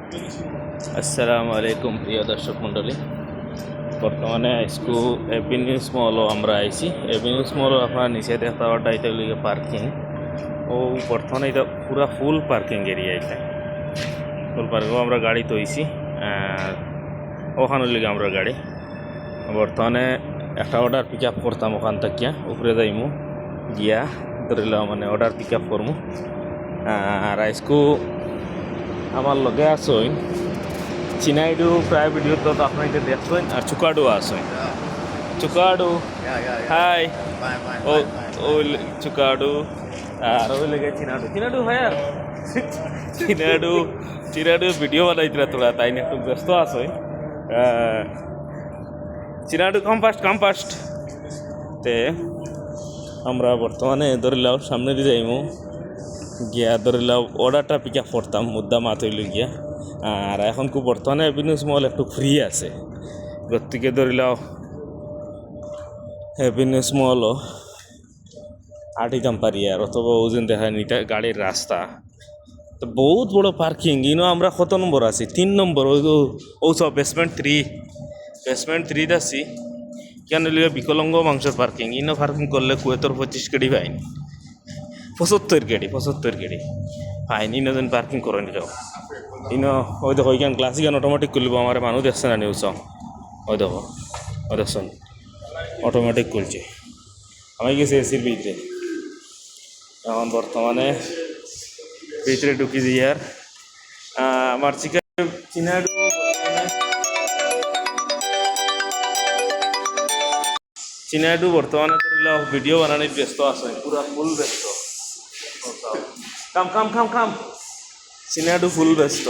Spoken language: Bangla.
আসসালামু আলাইকুম প্রিয় দর্শক মণ্ডলী। বর্তমানে আজকু এপি নিউজ মলও আমরা আইছি। এপি নিউজ মলও আপনার নিচে দেখতে পাওয়াটা এটা হলো পার্কিং। ও বর্তমানে এটা পুরা ফুল পার্কিং এরিয়া। এটা ফুল পার্কিং আমরা গাড়ি তৈছি, ওখানে লিগে আমরা গাড়ি বর্তমানে একটা অর্ডার পিক আপ করতাম। ওখান থেকে উপরে যাইমু গিয়া ধরিলাম মানে অর্ডার পিক আপ করমু। আর আজকু আমার লগে আসইন চিনাইডু প্রায় ভিডিও তো আপনার এটা দেখছেন, আর চুকাডু আসইন। চুকাডু হাই ও ও চুকাডু আর ওই লেগে চিনাডু চিনাডু হয় আর চিনাডু চিনাডু ভিডিও বানাইতরা তোরা তাই না একটু ব্যস্ত আসইন। চিনাডু কাম ফাস্ট তে আমরা বর্তমানে ধরিলাও সামনে দিয়ে যাইমু গিয়া ধরিলাও অর্ডারটা পিক আপ করতাম মুদ্দা মাত হইল গিয়া। আর এখন খুব বর্তমানে হ্যাপিনেস মল একটু ফ্রি আছে গতিকে ধরিলাও হ্যাপিনেস মলও আটিতাম পারি। আর অথবা ওজন দেখা নিটা গাড়ির রাস্তা তো বহুত বড় পার্কিং। ইনো আমরা কত নম্বর আছি? 3 নম্বর। ও সব বেসমেন্ট 3 আছি। কেন লিয়ে বিকলঙ্গ মাংসের পার্কিং। ইনো পার্কিং করলে কুয়েতর 25 কেডি ফাইন, 75 কেডি ফাইন। ইনো যেন পার্কিং করে নি যাও ইনো ওই দেখো ওইখান ক্লাসিকান অটোমেটিক করলিব। আমার মানুষ দেখছে না নিউজ ওই দেখো ওই দেখছেন অটোমেটিক করছে। আমি গেছি এসির ভিতরে, এখন বর্তমানে ভিতরে ঢুকি দিই। আর আমার চিনাডু চিনাডু বর্তমানে ধরিল ভিডিও বানানোর ব্যস্ত আছে, পুরা ফুল ব্যস্ত। কাম চিনাডু ফুল ব্যস্ত।